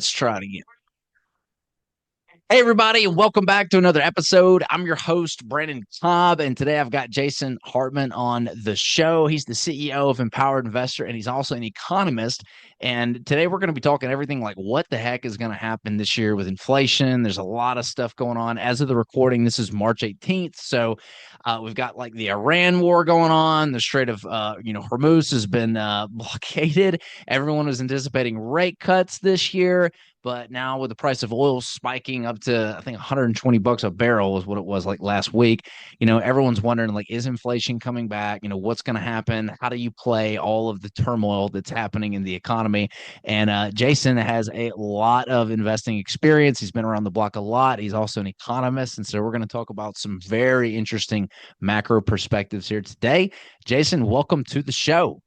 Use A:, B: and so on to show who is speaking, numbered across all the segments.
A: Let's try it again. Hey, everybody, and welcome back to another episode. I'm your host, Brandon Cobb, and today I've got Jason Hartman on the show. He's the CEO of Empowered Investor, and he's also an economist. And today we're going to be talking everything like what the heck is going to happen this year with inflation. There's a lot of stuff going on. As of the recording, this is March 18th. So we've got like the Iran war going on. The Strait of, Hormuz has been blockaded. Everyone was anticipating rate cuts this year. But now with the price of oil spiking up to, I think, $120 a barrel was what it was like last week, everyone's wondering, like, is inflation coming back? What's going to happen? How do you play all of the turmoil that's happening in the economy? And Jason has a lot of investing experience. He's been around the block a lot. He's also an economist. And so we're going to talk about some very interesting macro perspectives here today. Jason, welcome to the show.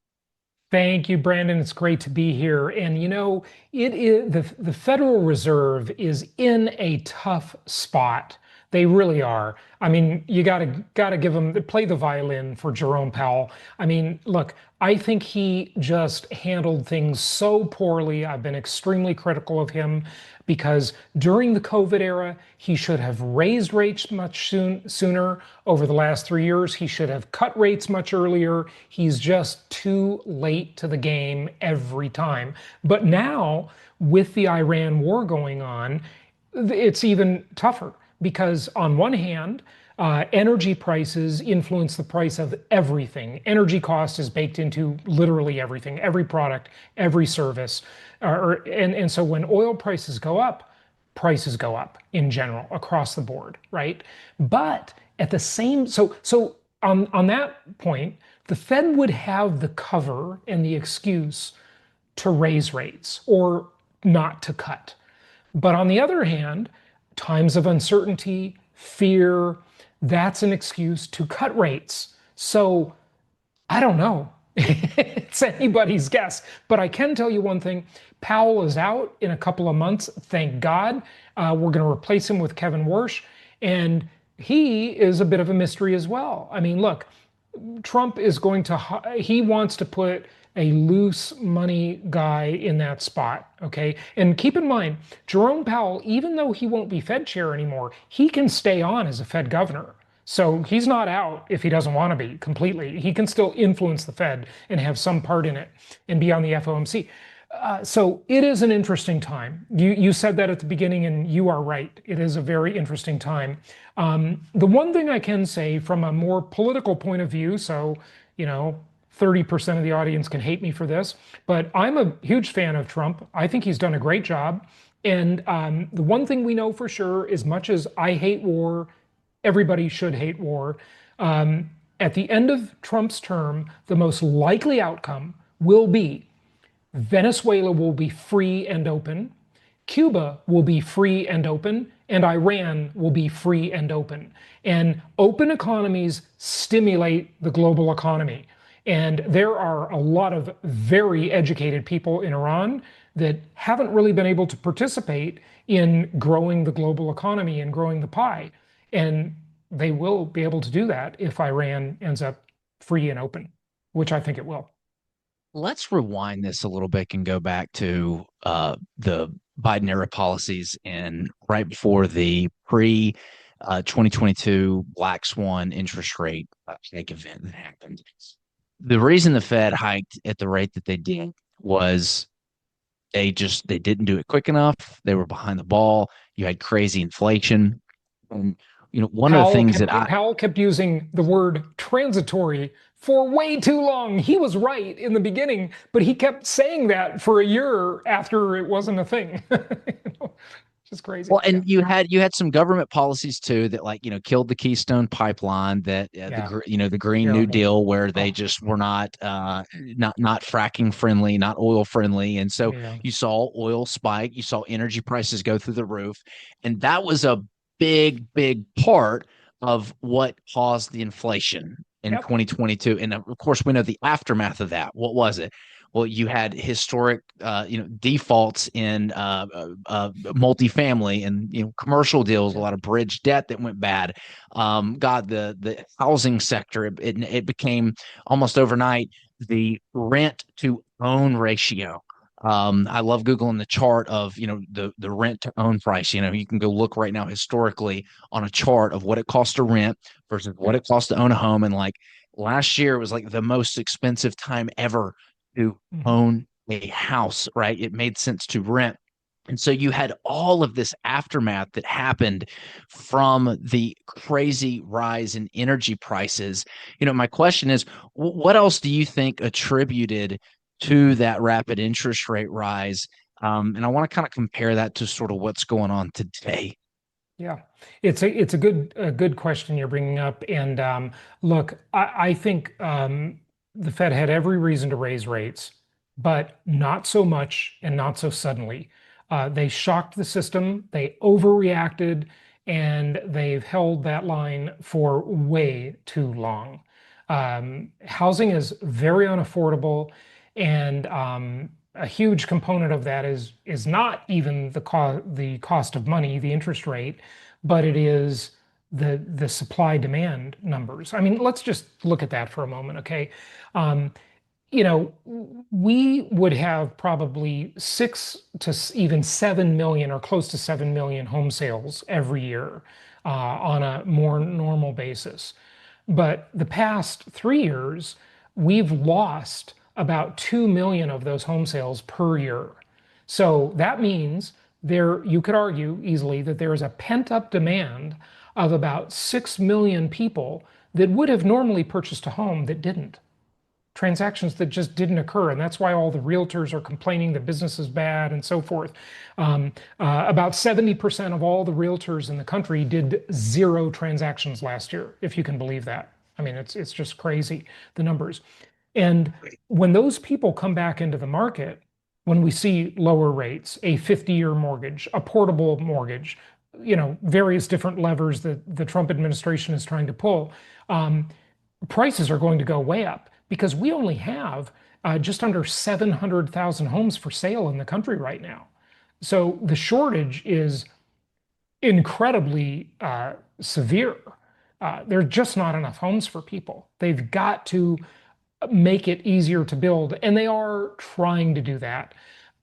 B: Thank you, Brandon. It's great to be here. And it is the Federal Reserve is in a tough spot. They really are. I mean, you gotta give them play the violin for Jerome Powell. I mean, look, I think he just handled things so poorly. I've been extremely critical of him because during the COVID era, he should have raised rates much sooner. Over the last 3 years, he should have cut rates much earlier. He's just too late to the game every time. But now, with the Iran war going on, it's even tougher because on one hand, energy prices influence the price of everything. Energy cost is baked into literally everything, every product, every service. And so when oil prices go up in general across the board, right? But at the same, so on that point, the Fed would have the cover and the excuse to raise rates or not to cut. But on the other hand, times of uncertainty, fear, that's an excuse to cut rates. So I don't know. It's anybody's guess. But I can tell you one thing. Powell is out in a couple of months. Thank God. We're going to replace him with Kevin Warsh. And he is a bit of a mystery as well. I mean, look, Trump is he wants to put a loose money guy in that spot. Okay. And keep in mind, Jerome Powell, even though he won't be Fed chair anymore, he can stay on as a Fed governor. So he's not out if he doesn't want to be completely. He can still influence the Fed and have some part in it and be on the FOMC. So it is an interesting time. You said that at the beginning, and you are right. It is a very interesting time. The one thing I can say from a more political point of view, so 30% of the audience can hate me for this, but I'm a huge fan of Trump. I think he's done a great job. And the one thing we know for sure, as much as I hate war, everybody should hate war. At the end of Trump's term, the most likely outcome will be Venezuela will be free and open, Cuba will be free and open, and Iran will be free and open. And open economies stimulate the global economy. And there are a lot of very educated people in Iran that haven't really been able to participate in growing the global economy and growing the pie. And they will be able to do that if Iran ends up free and open, which I think it will.
A: Let's rewind this a little bit and go back to the Biden era policies and right before the pre 2022 Black Swan interest rate hike event that happened. The reason the Fed hiked at the rate that they did was they didn't do it quick enough. They were behind the ball. You had crazy inflation. And one of the things that
B: Powell kept using the word transitory for way too long. He was right in the beginning, but he kept saying that for a year after it wasn't a thing. Just crazy.
A: Well, and you had some government policies too that killed the Keystone Pipeline, that the Green New
B: Terrible.
A: Deal, where they just were not fracking friendly, not oil friendly, and so
B: Yeah.
A: you saw oil spike, you saw energy prices go through the roof, and that was a big part of what caused the inflation in
B: Yep.
A: 2022. And of course, we know the aftermath of that. What was it? Well, you had historic, defaults in multifamily and commercial deals, a lot of bridge debt that went bad. The housing sector, it became almost overnight the rent to own ratio I love Googling the chart of, the rent to own price. You can go look right now historically on a chart of what it costs to rent versus what it costs to own a home. And like last year, it was like the most expensive time ever to
B: Mhm.
A: own a house, right? It made sense to rent. And so you had all of this aftermath that happened from the crazy rise in energy prices. My question is, what else do you think attributed to that rapid interest rate rise? And I want to kind of compare that to sort of what's going on today.
B: Yeah, it's a good question you're bringing up. And look, I think the Fed had every reason to raise rates, but not so much and not so suddenly. They shocked the system, they overreacted, and they've held that line for way too long. Housing is very unaffordable, and a huge component of that is not even the cost of money, the interest rate, but it is the supply demand numbers. I mean, let's just look at that for a moment, okay? Um, you know, we would have probably 6 to even 7 million or close to 7 million home sales every year on a more normal basis. But the past 3 years, we've lost about 2 million of those home sales per year. So that means you could argue easily that there is a pent-up demand of about 6 million people that would have normally purchased a home that didn't. Transactions that just didn't occur. And that's why all the realtors are complaining that business is bad and so forth. About 70% of all the realtors in the country did zero transactions last year, if you can believe that. I mean, it's just crazy, the numbers. And when those people come back into the market, when we see lower rates, a 50-year mortgage, a portable mortgage, various different levers that the Trump administration is trying to pull, um, prices are going to go way up because we only have just under 700,000 homes for sale in the country right now. So the shortage is incredibly severe. There's just not enough homes for people. They've got to make it easier to build, and they are trying to do that,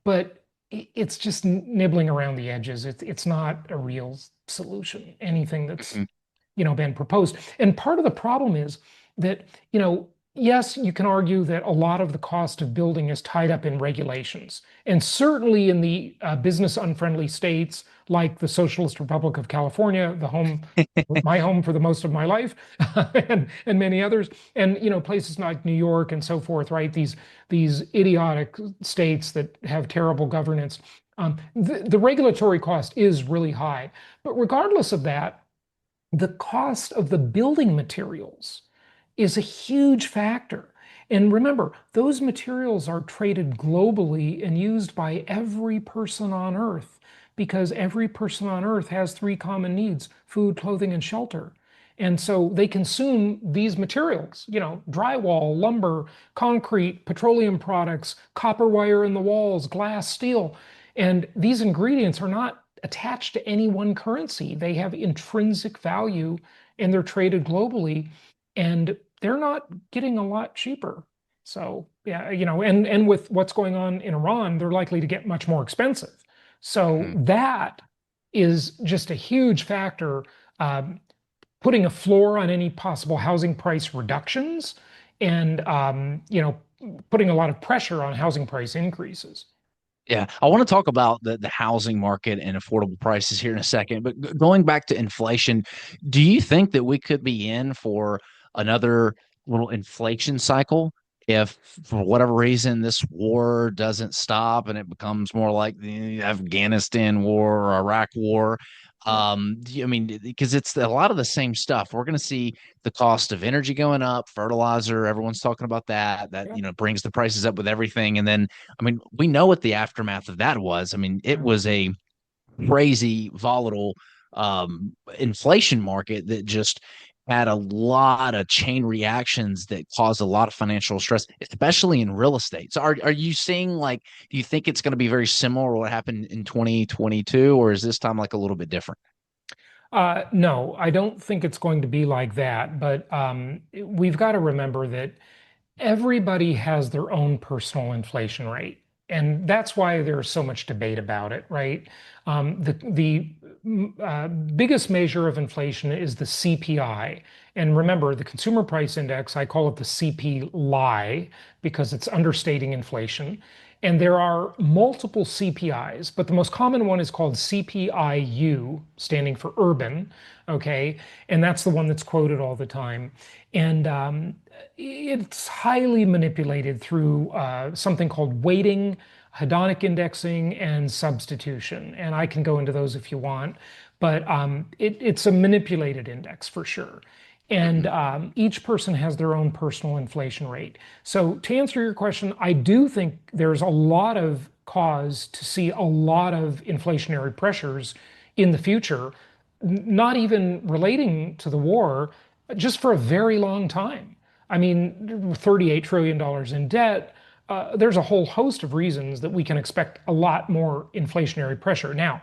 B: but it's just nibbling around the edges. It's not a real solution, anything that's
A: Mhm.
B: been proposed. And part of the problem is that, yes, you can argue that a lot of the cost of building is tied up in regulations. And certainly in the business unfriendly states like the Socialist Republic of California, my home for the most of my life, and many others, and places like New York and so forth, right? These idiotic states that have terrible governance. The regulatory cost is really high. But regardless of that, the cost of the building materials is a huge factor. And remember, those materials are traded globally and used by every person on Earth because every person on Earth has three common needs: food, clothing, and shelter. And so they consume these materials, drywall, lumber, concrete, petroleum products, copper wire in the walls, glass, steel. And these ingredients are not attached to any one currency. They have intrinsic value and they're traded globally. And they're not getting a lot cheaper. So yeah, and with what's going on in Iran, they're likely to get much more expensive. So
A: Mhm.
B: that is just a huge factor, um, putting a floor on any possible housing price reductions, and putting a lot of pressure on housing price increases.
A: Yeah, I want to talk about the housing market and affordable prices here in a second. But going back to inflation, do you think that we could be in for another little inflation cycle if, for whatever reason, this war doesn't stop and it becomes more like the Afghanistan war or Iraq war?
B: Yeah,
A: I mean, because it's a lot of the same stuff. We're going to see the cost of energy going up, fertilizer. Everyone's talking about that. That
B: yeah,
A: brings the prices up with everything, and then I mean, we know what the aftermath of that was. I mean, it
B: yeah.
A: was a crazy, volatile inflation market that just had a lot of chain reactions that caused a lot of financial stress, especially in real estate. So, are you seeing like, do you think it's going to be very similar to what happened in 2022, or is this time like a little bit different?
B: No, I don't think it's going to be like that. But we've got to remember that everybody has their own personal inflation rate. And that's why there's so much debate about it, right? The biggest measure of inflation is the CPI. And remember, the consumer price index, I call it the CP lie because it's understating inflation. And there are multiple CPIs, but the most common one is called CPIU, standing for urban. Okay. And that's the one that's quoted all the time. And it's highly manipulated through something called weighting, hedonic indexing, and substitution. And I can go into those if you want, but it's a manipulated index for sure. And
A: Mhm.
B: each person has their own personal inflation rate. So to answer your question, I do think there's a lot of cause to see a lot of inflationary pressures in the future, not even relating to the war, just for a very long time. I mean, $38 trillion in debt. There's a whole host of reasons that we can expect a lot more inflationary pressure. Now,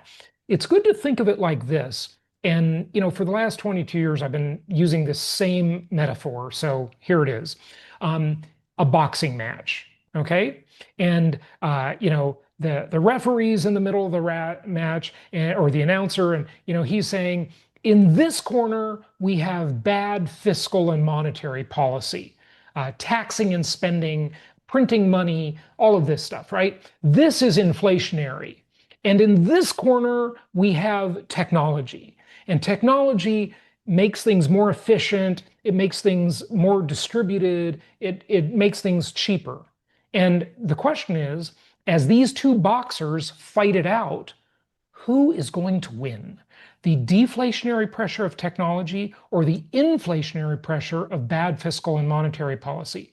B: it's good to think of it like this. And, for the last 22 years, I've been using this same metaphor. So here it is. Um, a boxing match. Okay. And, the referee's in the middle of the match, or the announcer, and, he's saying, in this corner, we have bad fiscal and monetary policy, taxing and spending, printing money, all of this stuff, right? This is inflationary. And in this corner, we have technology. And technology makes things more efficient, it makes things more distributed, it makes things cheaper. And the question is, as these two boxers fight it out, who is going to win? The deflationary pressure of technology or the inflationary pressure of bad fiscal and monetary policy?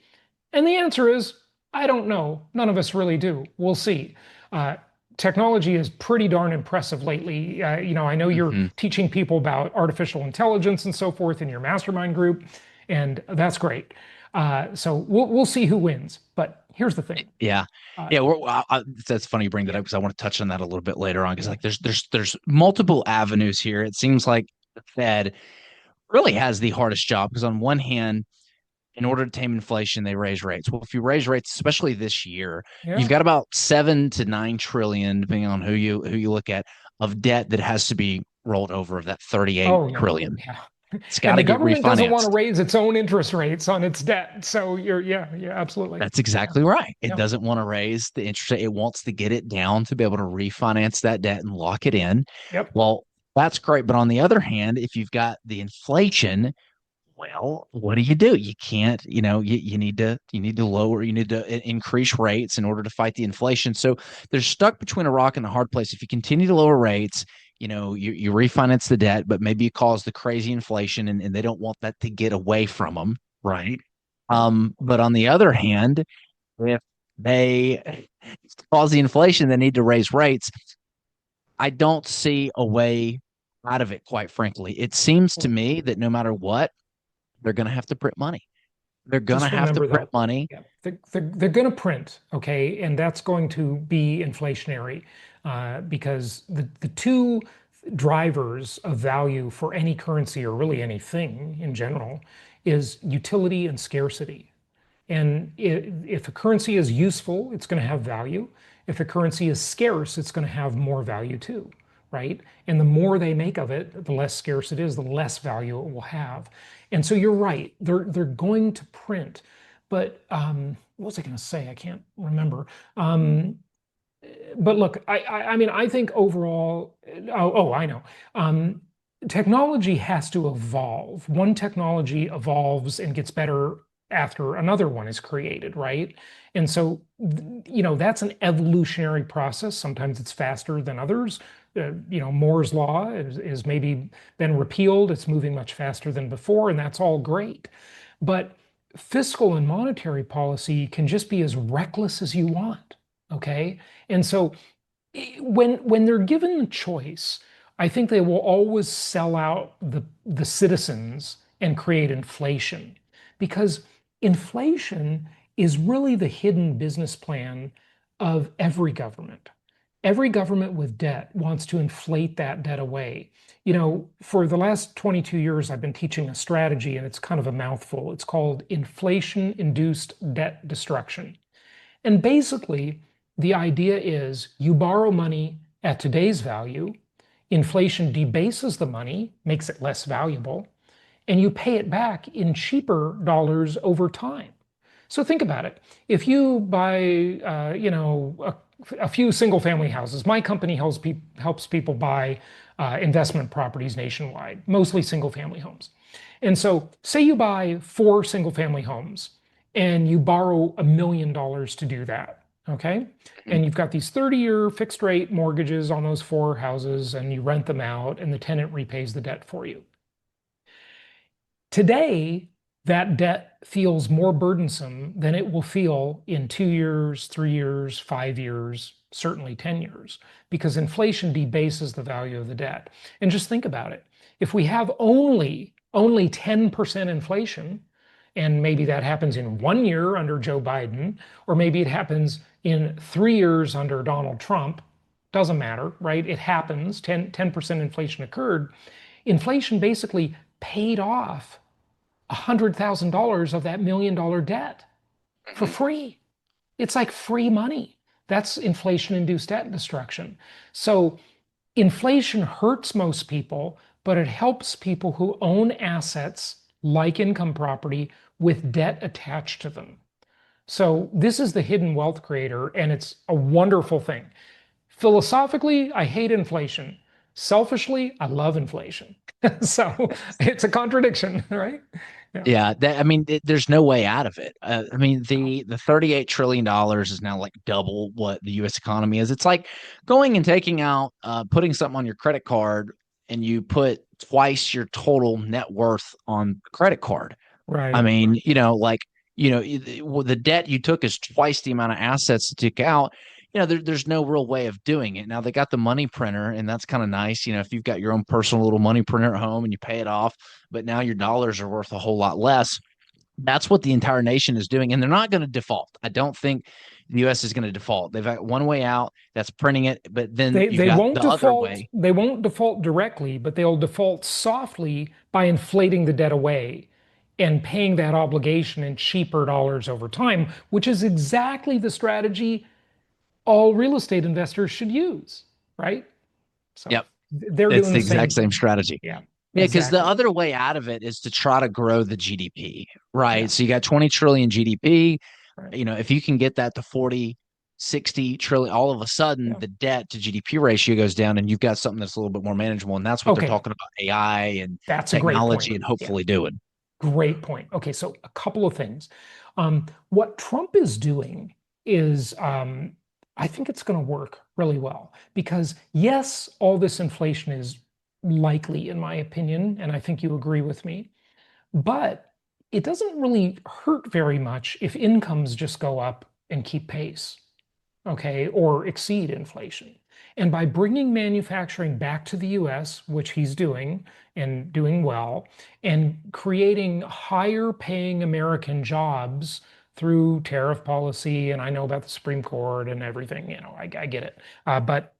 B: And the answer is, I don't know. None of us really do. We'll see. Uh, Technology is pretty darn impressive lately. I know you're
A: Mhm.
B: teaching people about artificial intelligence and so forth in your mastermind group, and that's great. So we'll see who wins. But here's the thing.
A: Yeah.
B: Uh,
A: Yeah, that's funny you bring that
B: yeah,
A: up because I want to touch on that a little bit later on because
B: yeah.
A: like there's multiple avenues here. It seems like the Fed really has the hardest job because on one hand, in order to tame inflation, they raise rates. Well, if you raise rates, especially this year, you've
B: Yeah.
A: got about 7 to 9 trillion, depending on who you look at, of debt that has to be rolled over of that 38
B: Oh, yeah.
A: trillion.
B: Yeah.
A: It's got
B: And
A: to
B: the
A: get
B: government doesn't want to
A: refinanced.
B: raise its own interest rates on its debt. So yeah, yeah, absolutely.
A: That's
B: Yeah,
A: exactly right. It
B: yeah,
A: doesn't want to raise the interest rate. It wants to get it down to be able to refinance that debt and lock it in.
B: yep,
A: Well, that's great. But on the other hand, if you've got the inflation, well, what do? You can't, you need to lower, you need to increase rates in order to fight the inflation. So they're stuck between a rock and a hard place. If you continue to lower rates, you refinance the debt, but maybe you cause the crazy inflation and they don't want that to get away from them, right?
B: yep.
A: But on the other hand, if they cause the inflation, they need to raise rates. I don't see a way out of it, quite frankly. It seems to me that no matter what, they're going to have to print money. They're going to
B: Just
A: have to
B: remember
A: print
B: though,
A: money.
B: yeah, they're going to print, okay, and that's going to be inflationary because the two drivers of value for any currency or really anything in general is utility and scarcity. And if a currency is useful, it's going to have value. If a currency is scarce, it's going to have more value too, right? And the more they make of it, the less scarce it is, the less value it will have. And so you're right, they're going to print. But what was I going to say? I can't remember. Um, but look, I mean, I think overall, I know. Um, Technology has to evolve. One technology evolves and gets better after another one is created, right? And so, that's an evolutionary process. Sometimes it's faster than others. Moore's law is maybe been repealed. It's moving much faster than before, and that's all great. But fiscal and monetary policy can just be as reckless as you want. Okay. And so when they're given the choice, I think they will always sell out the citizens and create inflation because inflation is really the hidden business plan of every government. Every government with debt wants to inflate that debt away. For the last 22 years, I've been teaching a strategy, and it's kind of a mouthful. It's called inflation-induced debt destruction. And basically, The idea is you borrow money at today's value, inflation debases the money, makes it less valuable, and you pay it back in cheaper dollars over time. So think about it. If you buy, a few single-family houses, my company helps people buy investment properties nationwide, mostly single-family homes. And so, say you buy four single-family homes, and you borrow $1 million to do that. Okay.
A: Mhm.
B: And you've got these 30-year fixed rate mortgages on those four houses, and you rent them out, and the tenant repays the debt for you. Today, that debt feels more burdensome than it will feel in 2 years, 3 years, 5 years, certainly 10 years, because inflation debases the value of the debt. And just think about it. If we have only 10% inflation, and maybe that happens in 1 year under Joe Biden, or maybe it happens in 3 years under Donald Trump, doesn't matter, right? It happens, 10% inflation occurred. Inflation basically paid off $100,000 of that $1 million debt for
A: Mhm.
B: free. It's like free money. That's inflation induced debt destruction. So inflation hurts most people, but it helps people who own assets like income property with debt attached to them. So this is the hidden wealth creator, and it's a wonderful thing. Philosophically, I hate inflation. Selfishly, I love inflation. So it's a contradiction, right? Yeah.
A: Yeah, I mean, there's no way out of it. I mean, the $38 trillion is now like double what the U.S. economy is. It's like going and taking out, putting something on your credit card, and you put twice your total net worth on the credit card. I
B: Right.
A: mean, the debt you took is twice the amount of assets to take out. There's no real way of doing it. Now they got the money printer, and that's kind of nice. If you've got your own personal little money printer at home and you pay it off, but now your dollars are worth a whole lot less. That's what the entire nation is doing, and they're not going to default. I don't think the U.S. is going to default. They've got one way out, that's printing it, but then
B: They
A: you've
B: they
A: got
B: won't
A: the other
B: default,
A: way.
B: they won't default directly, but they'll default softly by inflating the debt away and paying that obligation in cheaper dollars over time, which is exactly the strategy all real estate investors should use, right? So
A: Yep,
B: they're
A: it's
B: doing
A: the
B: the same
A: exact same
B: thing.
A: strategy.
B: Yeah,
A: Yeah, because the
B: exactly.
A: other way out of it is to try to grow the GDP, right?
B: Yeah,
A: So you got 20 trillion GDP.
B: right.
A: If you can get that to 40, 60 trillion, all of a sudden
B: Yeah.
A: the debt to GDP ratio goes down and you've got something that's a little bit more manageable. And that's what they're
B: Okay,
A: talking about AI and
B: that's a great
A: technology
B: point.
A: and
B: Yeah.
A: hopefully doing.
B: Great point. Okay, so a couple of things. What Trump is doing is, I think it's going to work really well because, yes, all this inflation is likely, in my opinion, and I think you agree with me, but it doesn't really hurt very much if incomes just go up and keep pace, okay, or exceed inflation. And by bringing manufacturing back to the US, which he's doing and doing well, and creating higher paying American jobs through tariff policy, and I know about the Supreme Court and everything, I get it. But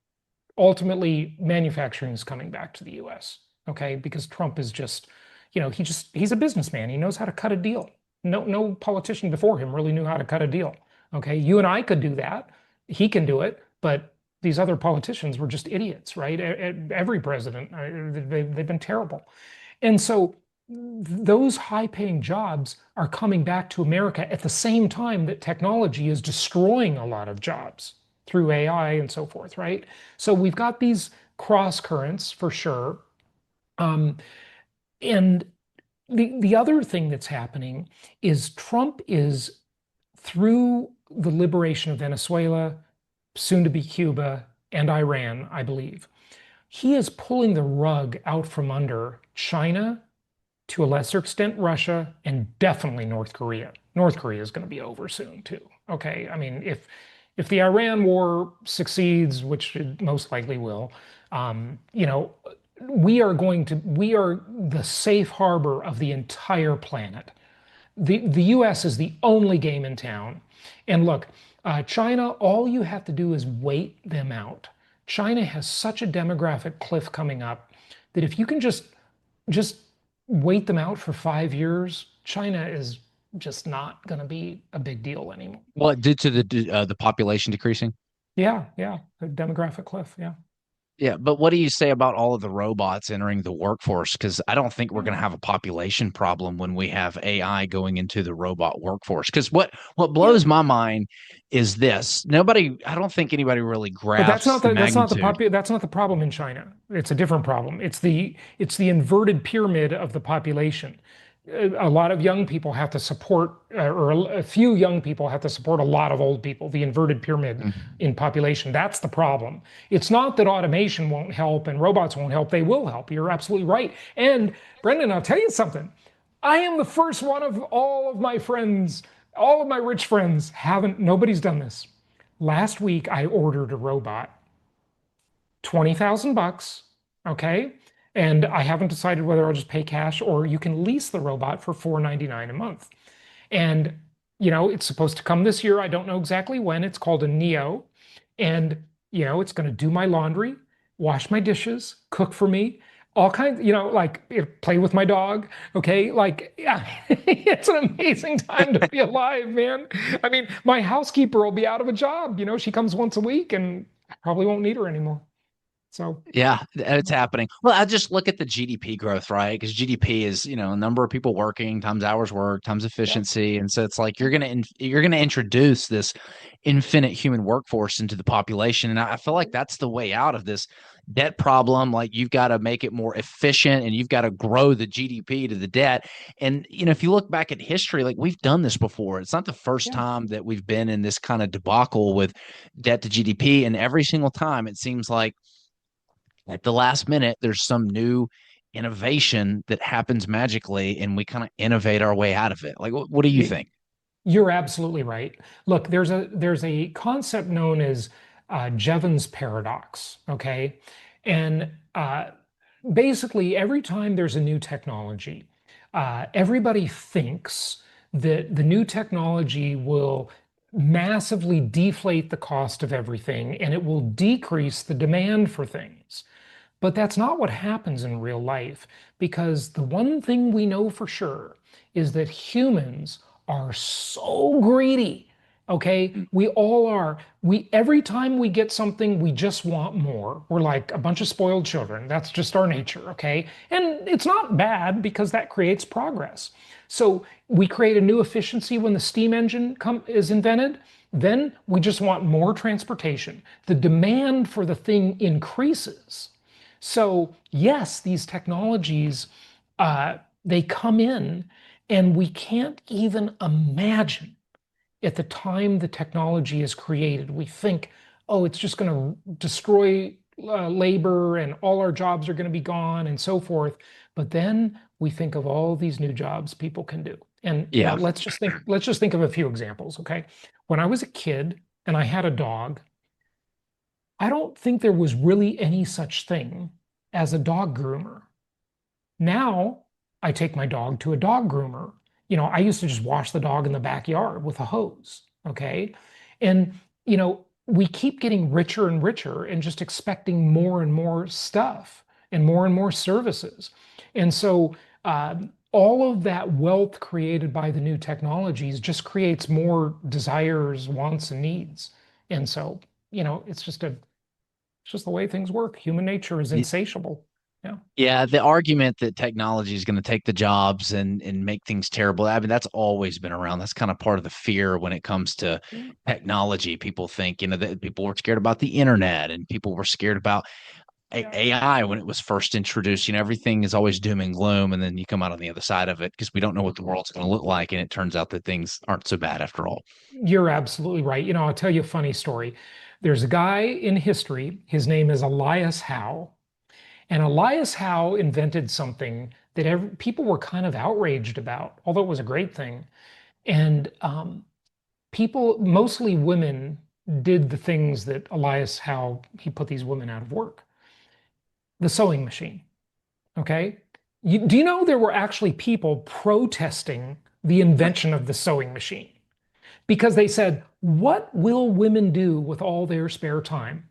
B: ultimately, manufacturing is coming back to the US, okay, because Trump is just, he's a businessman. He knows how to cut a deal. No politician before him really knew how to cut a deal. Okay, you and I could do that. He can do it, but these other politicians were just idiots, right? Every president, they've been terrible. And so those high-paying jobs are coming back to America at the same time that technology is destroying a lot of jobs through AI and so forth, right? So we've got these cross currents for sure. Um, and the other thing that's happening is Trump is through the liberation of Venezuela, soon to be Cuba, and Iran, I believe. He is pulling the rug out from under China, to a lesser extent, Russia, and definitely North Korea. North Korea is going to be over soon, too. Okay. I mean, if the Iran war succeeds, which it most likely will, um, you know, we are the safe harbor of the entire planet. The US is the only game in town. And look, China, all you have to do is wait them out. China has such a demographic cliff coming up that if you can just wait them out for 5 years, China is just not going to be a big deal anymore.
A: Well, due to the population decreasing.
B: Yeah, yeah, the demographic cliff. Yeah.
A: Yeah, but what do you say about all of the robots entering the workforce? Because I don't think we're
B: Yeah.
A: going to have a population problem when we have AI going into the robot workforce. Because what
B: Yeah.
A: blows my mind is this: nobody, I don't think anybody really
B: But that's not
A: grasps the
B: the
A: magnitude.
B: that's not the problem in China. It's a different problem. It's the inverted pyramid of the population. A lot of young people have to support, or a few young people have to support a lot of old people. The inverted pyramid
A: Mhm.
B: in population. That's the problem. It's not that automation won't help and robots won't help. They will help. You're absolutely right. And Brendan, I'll tell you something. I am the first one of all of my friends, all of my rich friends haven't. Nobody's done this. Last week, I ordered a robot, 20,000 bucks. Okay. And I haven't decided whether I'll just pay cash or you can lease the robot for $4.99 a month. And, it's supposed to come this year. I don't know exactly when. It's called a Neo. And, it's going to do my laundry, wash my dishes, cook for me, all kinds, like play with my dog. Okay. Like, yeah, it's an amazing time to be alive, man. I mean, my housekeeper will be out of a job. She comes once a week and I probably won't need her anymore. So,
A: Yeah, it's happening. Well, I just look at the GDP growth, right? Because GDP is, a number of people working times hours worked times
B: yeah.
A: efficiency, and so it's like you're gonna introduce this infinite human workforce into the population, and I feel like that's the way out of this debt problem. Like you've got to make it more efficient, and you've got to grow the GDP to the debt. And if you look back at history, like we've done this before. It's not the first
B: Yeah.
A: time that we've been in this kind of debacle with debt to GDP, and every single time it seems like at the last minute, there's some new innovation that happens magically, and we kind of innovate our way out of it. Like, what do you
B: You,
A: think?
B: You're absolutely right. Look, there's a concept known as Jevons paradox. Okay, and basically every time there's a new technology, everybody thinks that the new technology will massively deflate the cost of everything and it will decrease the demand for things. But that's not what happens in real life because the one thing we know for sure is that humans are so greedy. Okay, we all are. We every time we get something, we just want more. We're like a bunch of spoiled children. That's just our nature, okay? And it's not bad because that creates progress. So we create a new efficiency when the steam engine is invented. Then we just want more transportation. The demand for the thing increases. So yes, these technologies, they come in and we can't even imagine at the time the technology is created. We think, oh, it's just going to destroy labor and all our jobs are going to be gone and so forth. But then we think of all these new jobs people can do. And
A: Yeah,
B: let's just think of a few examples, okay? When I was a kid and I had a dog, I don't think there was really any such thing as a dog groomer. Now I take my dog to a dog groomer. I used to just wash the dog in the backyard with a hose. Okay. And, we keep getting richer and richer and just expecting more and more stuff and more services. And so, all of that wealth created by the new technologies just creates more desires, wants, and needs. And so, it's just the way things work. Human nature is insatiable. Yeah.
A: yeah. The argument that technology is going to take the jobs and make things terrible. I mean, that's always been around. That's kind of part of the fear when it comes to
B: Yeah.
A: technology. People think, that people were scared about the internet, and people were scared about
B: Yeah.
A: AI when it was first introduced. Everything is always doom and gloom, and then you come out on the other side of it because we don't know what the world's going to look like, and it turns out that things aren't so bad after all.
B: You're absolutely right. I'll tell you a funny story. There's a guy in history, his name is Elias Howe. And Elias Howe invented something that people were kind of outraged about, although it was a great thing. And people, mostly women, did the things that Elias Howe, he put these women out of work. The sewing machine. Okay. Do you know there were actually people protesting the invention of the sewing machine? Because they said, what will women do with all their spare time?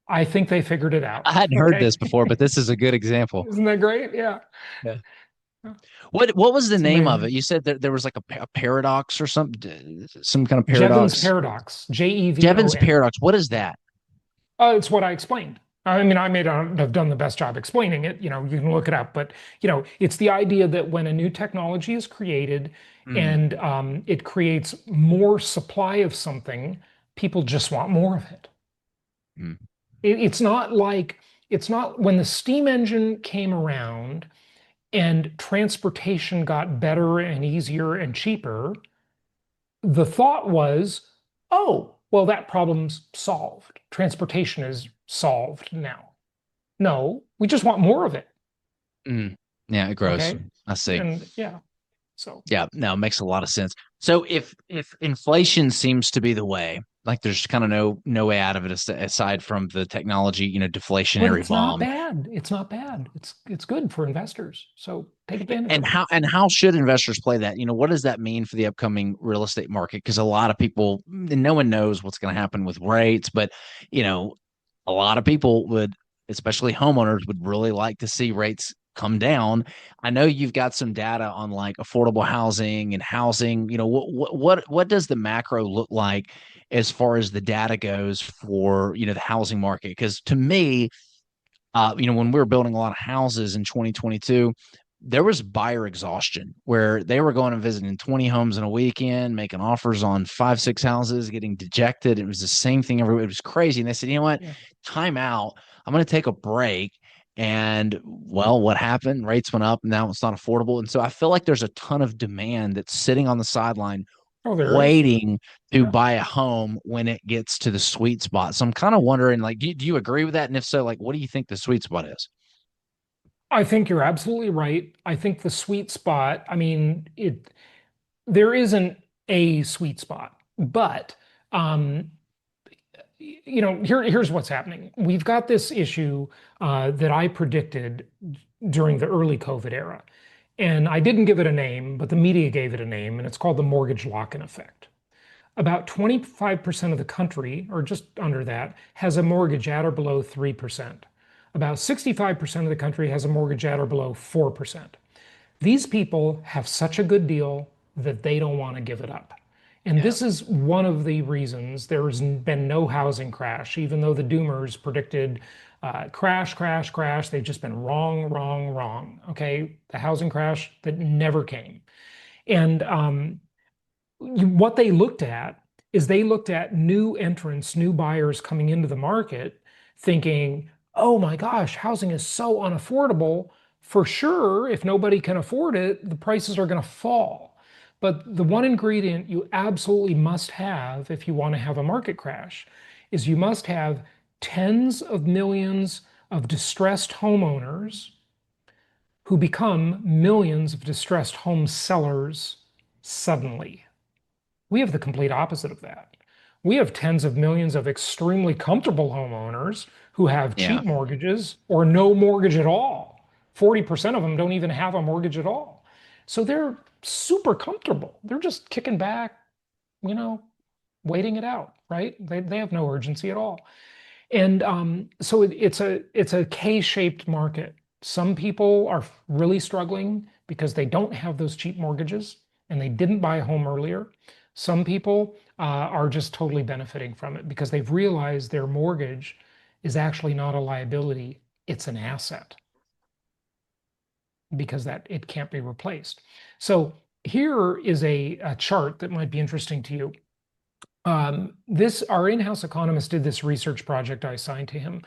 B: I think they figured it out.
A: I hadn't heard
B: Okay.
A: this before, but this is a good example.
B: Isn't that great? Yeah.
A: Yeah.
B: Yeah.
A: What was the
B: It's
A: name of it?
B: amazing.
A: You said that there was like a paradox or something, some kind of
B: Jevons
A: paradox.
B: paradox,
A: Jevons
B: Jevon.
A: paradox. What is that?
B: It's what I explained. I mean, I may not have done the best job explaining it. You can look it up, but it's the idea that when a new technology is created
A: Mm,
B: and it creates more supply of something, people just want more of it.
A: mm,
B: It's not like it's not when the steam engine came around and transportation got better and easier and cheaper, the thought was, oh, well, that problem's solved. Transportation is solved now. No, we just want more of it.
A: mm. Yeah, it grows.
B: Okay.
A: I see.
B: And yeah, so
A: Yeah, no, it makes a lot of sense. So if inflation seems to be the way, like there's kind of no way out of it aside from the technology,
B: but
A: deflationary
B: it's not
A: bomb.
B: bad. It's not bad. It's good for investors. So take advantage
A: And
B: of it.
A: how should investors play that? What does that mean for the upcoming real estate market? Because a lot of people, and no one knows what's going to happen with rates, but you know, a lot of people would, especially homeowners, would really like to see rates come down. I know you've got some data on like affordable housing and housing. What does the macro look like as far as the data goes for the housing market? Because to me, when we were building a lot of houses in 2022, there was buyer exhaustion where they were going and visiting 20 homes in a weekend, making offers on five, six houses, getting dejected. It was the same thing everywhere. It was crazy. And they said, you know what?
B: Yeah.
A: Time out. I'm going to take a break. And well, what happened? Rates went up. Now it's not affordable. And so I feel like there's a ton of demand that's sitting on the sideline
B: Oh, there is.
A: waiting to
B: Yeah.
A: buy a home when it gets to the sweet spot. So I'm kind of wondering, like, do you agree with that? And if so, like, what do you think the sweet spot is?
B: I think you're absolutely right. I think the sweet spot, I mean, there isn't a sweet spot, but um, here's what's happening. We've got this issue that I predicted during the early COVID era. And I didn't give it a name, but the media gave it a name, and it's called the mortgage lock-in effect. About 25% of the country, or just under that, has a mortgage at or below 3%. About 65% of the country has a mortgage at or below 4%. These people have such a good deal that they don't want to give it up. And
A: Yeah.
B: this is one of the reasons there's been no housing crash, even though the doomers predicted crash, crash, crash. They've just been wrong, wrong, wrong. Okay. The housing crash that never came. And what they looked at is they looked at new entrants, new buyers coming into the market, thinking, oh my gosh, housing is so unaffordable. For sure, if nobody can afford it, the prices are going to fall. But the one ingredient you absolutely must have if you want to have a market crash is you must have tens of millions of distressed homeowners who become millions of distressed home sellers suddenly. We have the complete opposite of that. We have tens of millions of extremely comfortable homeowners who have
A: Yeah.
B: cheap mortgages or no mortgage at all. 40% of them don't even have a mortgage at all. So they're super comfortable. They're just kicking back, you know, waiting it out, right? They have no urgency at all. And so it's a K-shaped market. Some people are really struggling because they don't have those cheap mortgages and they didn't buy a home earlier. Some people are just totally benefiting from it because they've realized their mortgage is actually not a liability, it's an asset because that it can't be replaced. So here is a chart that might be interesting to you. Our in-house economist did this research project I assigned to him.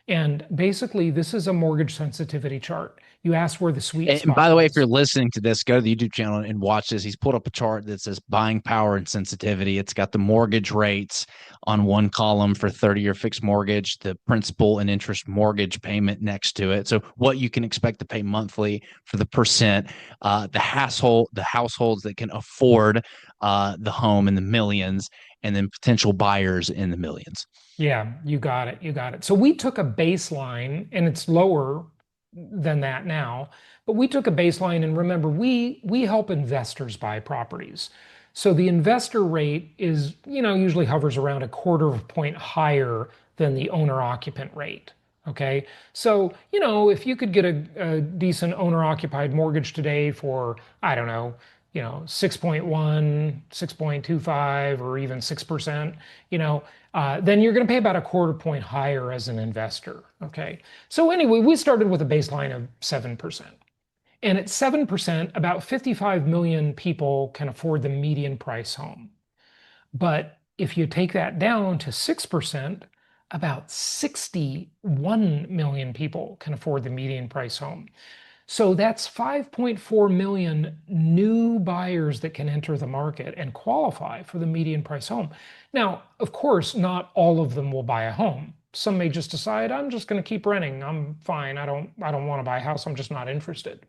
B: And basically, this is a mortgage sensitivity chart. You asked where the sweet
A: And by
B: spot
A: the way, if you're
B: was.
A: listening to this, go to the YouTube channel and watch this. He's pulled up a chart that says buying power and sensitivity. It's got the mortgage rates on one column for 30-year fixed mortgage, the principal and interest mortgage payment next to it. So what you can expect to pay monthly for the percent, the households that can afford the home in the millions, and then potential buyers in the millions.
B: Yeah, you got it. You got it. So we took a baseline, and it's lower than that now, but we took a baseline, and remember, we help investors buy properties. So the investor rate is, usually hovers around a quarter of a point higher than the owner occupant rate. Okay. So, if you could get a decent owner-occupied mortgage today for, I don't know, 6.1, 6.25, or even 6%, then you're going to pay about a quarter point higher as an investor. Okay. So anyway, we started with a baseline of 7%. And at 7%, about 55 million people can afford the median price home. But if you take that down to 6%, about 61 million people can afford the median price home. So that's 5.4 million new buyers that can enter the market and qualify for the median price home. Now, of course, not all of them will buy a home. Some may just decide, I'm just going to keep renting. I'm fine. I don't want to buy a house. I'm just not interested.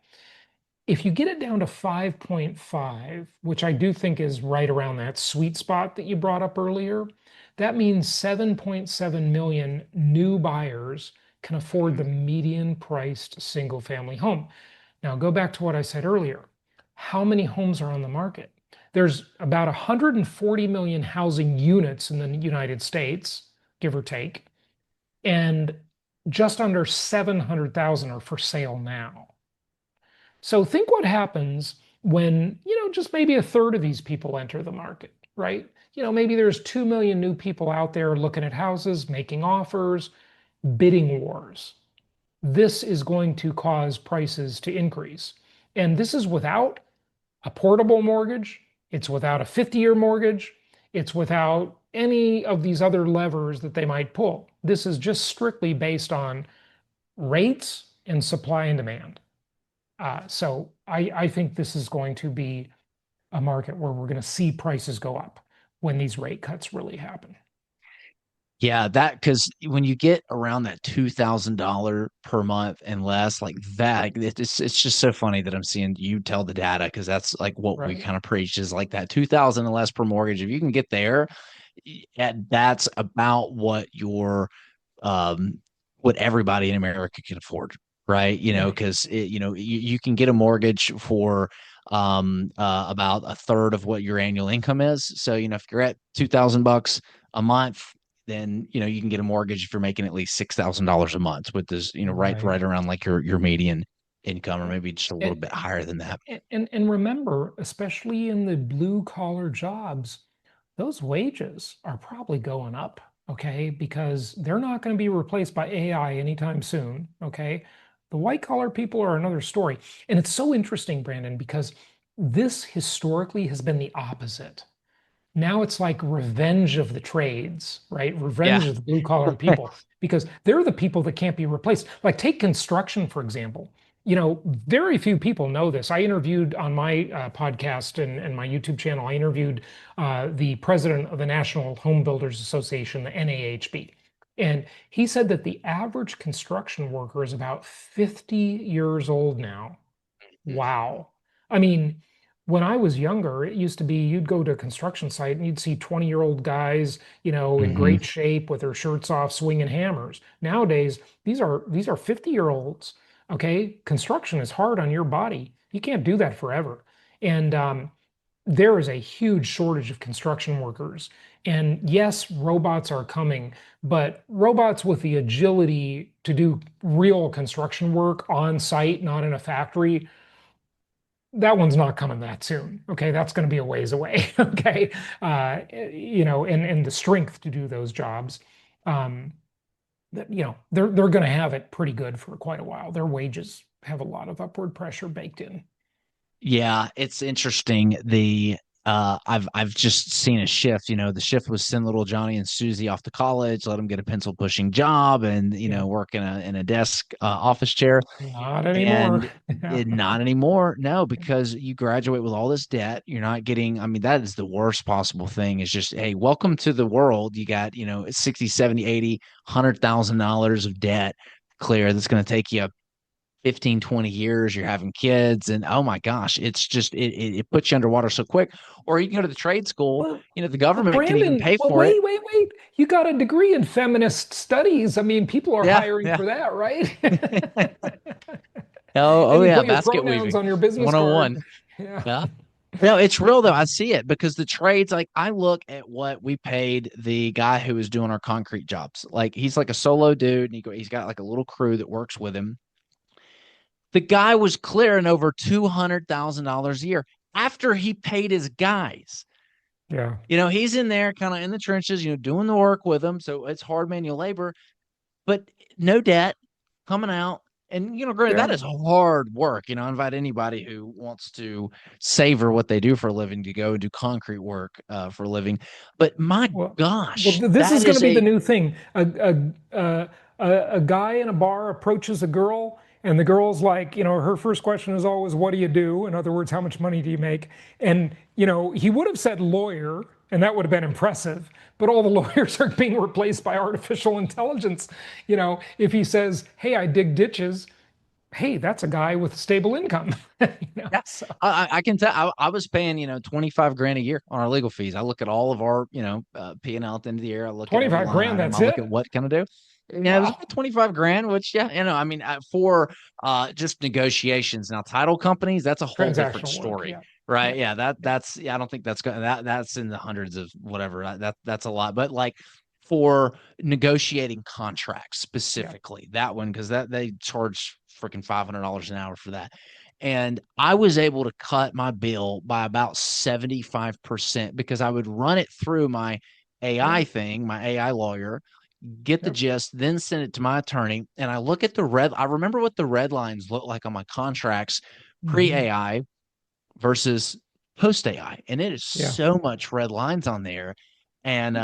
B: If you get it down to 5.5, which I do think is right around that sweet spot that you brought up earlier, that means 7.7 million new buyers can afford the median priced single family home. Now, go back to what I said earlier. How many homes are on the market? There's about 140 million housing units in the United States, give or take, and just under 700,000 are for sale now. So think what happens when, just maybe a third of these people enter the market, right? Maybe there's 2 million new people out there looking at houses, making offers, bidding wars. This is going to cause prices to increase. And this is without a portable mortgage. It's without a 50-year mortgage. It's without any of these other levers that they might pull. This is just strictly based on rates and supply and demand. So I think this is going to be a market where we're going to see prices go up when these rate cuts really happen.
A: Yeah, that because when you get around that $2,000 per month and less, like that, it's just so funny that I'm seeing you tell the data because that's like what we
B: Right.
A: kind of preach is like that 2,000 and less per mortgage. If you can get there, that's about um what everybody in America can afford, right?
B: Right.
A: Because you can get a mortgage for about a third of what your annual income is. So, if you're at $2,000 a month, then you can get a mortgage if you're making at least $6,000 a month, with this, right
B: Right.
A: right around like your median income, or maybe just a little
B: And,
A: bit higher than that.
B: and remember, especially in the blue collar jobs, those wages are probably going up, okay? Because they're not going to be replaced by AI anytime soon, okay? The white collar people are another story. And it's so interesting, Brandon, because this historically has been the opposite. Now it's like revenge of the trades, right? Revenge
A: Yeah.
B: of the blue collar people, because they're the people that can't be replaced. Like take construction, for example. Very few people know this. I interviewed on my podcast and my YouTube channel, I interviewed the president of the National Home Builders Association, the NAHB. And he said that the average construction worker is about 50 years old now. Wow. I mean, when I was younger, it used to be you'd go to a construction site and you'd see 20-year-old guys, in
A: Hmm.
B: great shape with their shirts off, swinging hammers. Nowadays, these are 50-year-olds. Okay, construction is hard on your body. You can't do that forever. And there is a huge shortage of construction workers. And yes, robots are coming, but robots with the agility to do real construction work on site, not in a factory, that one's not coming that soon. Okay, that's going to be a ways away. Okay, and the strength to do those jobs, um, they're going to have it pretty good for quite a while. Their wages have a lot of upward pressure baked in.
A: Yeah, it's interesting. I've just seen a shift. The shift was send little Johnny and Susie off to college, let them get a pencil pushing job, and
B: Yeah,
A: work in a desk office chair.
B: not anymore.
A: And not anymore. No, because you graduate with all this debt. You're not getting, I mean, that is the worst possible thing is just, hey, welcome to the world. You got, 60, 70, 80, $100,000 of debt clear. That's going to take you 15, 20 years. You're having kids, and oh my gosh, it's just, it puts you underwater so quick. Or you can go to the trade school,
B: Well,
A: the
B: but
A: government can even
B: Brandon,
A: pay
B: well,
A: for it.
B: wait. You got a degree in feminist studies. I mean, people are
A: Yeah.
B: hiring
A: Yeah.
B: for that, right?
A: Oh
B: And you
A: yeah.
B: put your
A: Basket
B: pronouns
A: weaving
B: on your business card.
A: 101.
B: Yeah.
A: Yeah. No, it's real though. I see it because the trades, like I look at what we paid the guy who was doing our concrete jobs. Like he's like a solo dude, and he's got like a little crew that works with him. The guy was clearing over $200,000 a year after he paid his guys.
B: Yeah.
A: He's in there kind of in the trenches, doing the work with them. So it's hard manual labor, but no debt coming out. And, granted, that
B: Yeah.
A: is hard work. I invite anybody who wants to savor what they do for a living to go and do concrete work for a living. But my
B: Well,
A: gosh,
B: this is
A: that
B: going to
A: is
B: be the
A: a,
B: new thing. A guy in a bar approaches a girl, and the girl's like, her first question is always, "What do you do?" In other words, how much money do you make? And he would have said lawyer, and that would have been impressive. But all the lawyers are being replaced by artificial intelligence. If he says, "Hey, I dig ditches," hey, that's a guy with a stable income.
A: yeah,
B: So
A: I can tell. I was paying 25 grand a year on our legal fees. I look at all of our P&L at the end of the year. I look at every
B: 25
A: line
B: grand,
A: item. I
B: that's
A: look
B: it.
A: at what can I do. Yeah, it was
B: Wow.
A: about 25 grand, which I mean for just negotiations. Now title companies, that's a whole different
B: Transactional work.
A: story,
B: Yeah.
A: right?
B: Yeah.
A: Yeah, that's I don't think that's going that's in the hundreds of whatever. That's a lot, but like for negotiating contracts
B: Yeah.
A: specifically, that one because that they charge freaking $500 an hour for that. And I was able to cut my bill by about 75% because I would run it through my
B: Yeah.
A: AI thing, my AI lawyer, get the
B: Yep.
A: gist, then send it to my attorney. And I look at I remember what the red lines look like on my contracts pre
B: Hmm.
A: AI versus post AI. And it is
B: Yeah.
A: so much red lines on there. And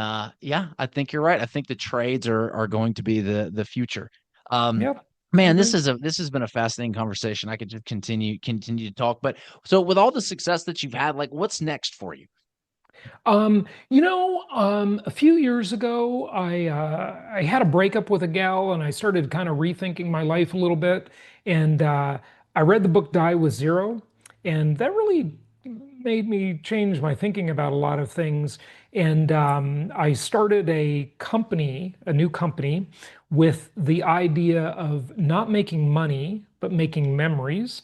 A: yeah, I think you're right. I think the trades are going to be the future. Um,
B: Yep. I
A: man,
B: agree.
A: this has been a fascinating conversation. I could just continue to talk. But so with all the success that you've had, like what's next for you?
B: A few years ago, I had a breakup with a gal, and I started kind of rethinking my life a little bit. And I read the book Die with Zero, and that really made me change my thinking about a lot of things. And I started a new company, with the idea of not making money, but making memories.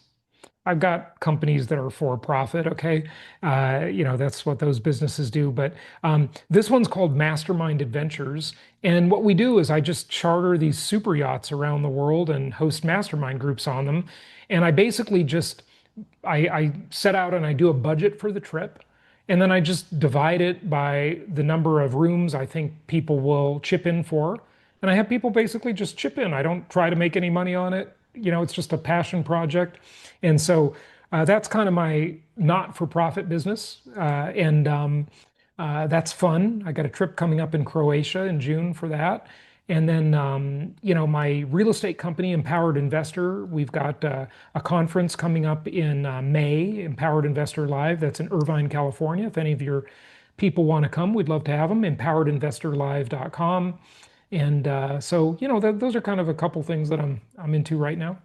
B: I've got companies that are for profit, okay? That's what those businesses do. But this one's called Mastermind Adventures. And what we do is I just charter these super yachts around the world and host mastermind groups on them. And I basically just I set out and I do a budget for the trip. And then I just divide it by the number of rooms I think people will chip in for. And I have people basically just chip in. I don't try to make any money on it. It's just a passion project. And so that's kind of my not-for-profit business. And that's fun. I got a trip coming up in Croatia in June for that. And then, my real estate company, Empowered Investor, we've got a conference coming up in May, Empowered Investor Live. That's in Irvine, California. If any of your people want to come, we'd love to have them. EmpoweredInvestorLive.com. And so, those are kind of a couple things that I'm into right now.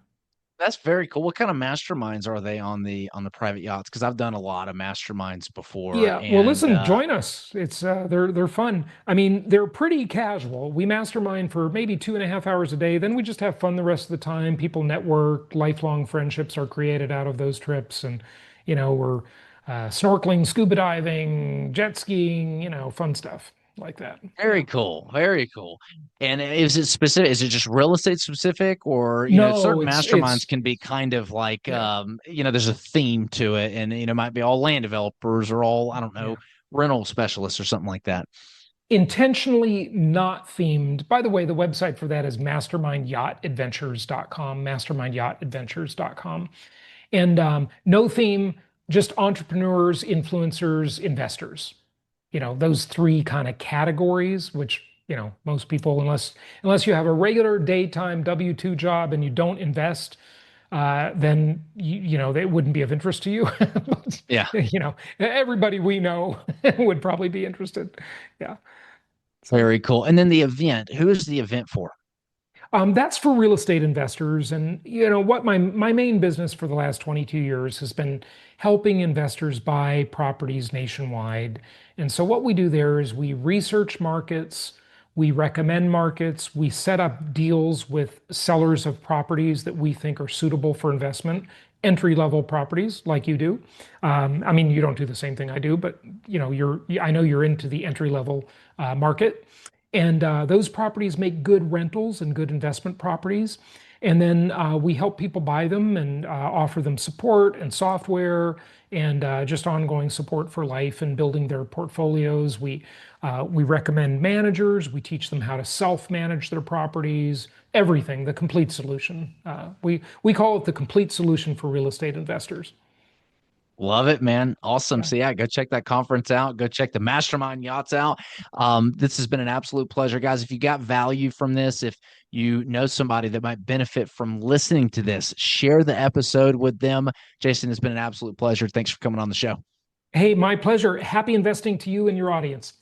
A: That's very cool. What kind of masterminds are they on the private yachts? Because I've done a lot of masterminds before,
B: Yeah, well,
A: and
B: listen, join us. It's they're fun. I mean, they're pretty casual. We mastermind for maybe 2.5 hours a day. Then we just have fun the rest of the time. People network, lifelong friendships are created out of those trips, and we're snorkeling, scuba diving, jet skiing, fun stuff like that. Yeah.
A: very cool, very cool. And is it specific? Is it just real estate specific, or
B: No,
A: certain
B: it's
A: masterminds
B: it's
A: can be kind of like
B: yeah,
A: there's a theme to it, and might be all land developers or all I don't know
B: yeah.
A: rental specialists or something like that.
B: Intentionally not themed. By the way, the website for that is mastermindyachtadventures.com, mastermindyachtadventures.com. And no theme, just entrepreneurs, influencers, investors. Those three kind of categories, which, most people, unless you have a regular daytime W-2 job and you don't invest, then they wouldn't be of interest to you. But,
A: Yeah,
B: everybody we know would probably be interested. Yeah. So
A: very cool. And then the event. Who is the event for?
B: that's for real estate investors. And what my main business for the last 22 years has been helping investors buy properties nationwide. And so what we do there is we research markets, We recommend markets. We set up deals with sellers of properties that we think are suitable for investment, entry-level properties like you do. I mean, you don't do the same thing I do, but I know you're into the entry-level market. And those properties make good rentals and good investment properties. And then we help people buy them and offer them support and software and just ongoing support for life and building their portfolios. We recommend managers. We teach them how to self-manage their properties. Everything, the complete solution. We call it the complete solution for real estate investors.
A: Love it, man. Awesome.
B: Yeah.
A: So yeah, go check that conference out. Go check the Mastermind Yachts out. This has been an absolute pleasure, guys. If you got value from this, if you know somebody that might benefit from listening to this, share the episode with them. Jason, it's been an absolute pleasure. Thanks for coming on the show.
B: Hey, my pleasure. Happy investing to you and your audience.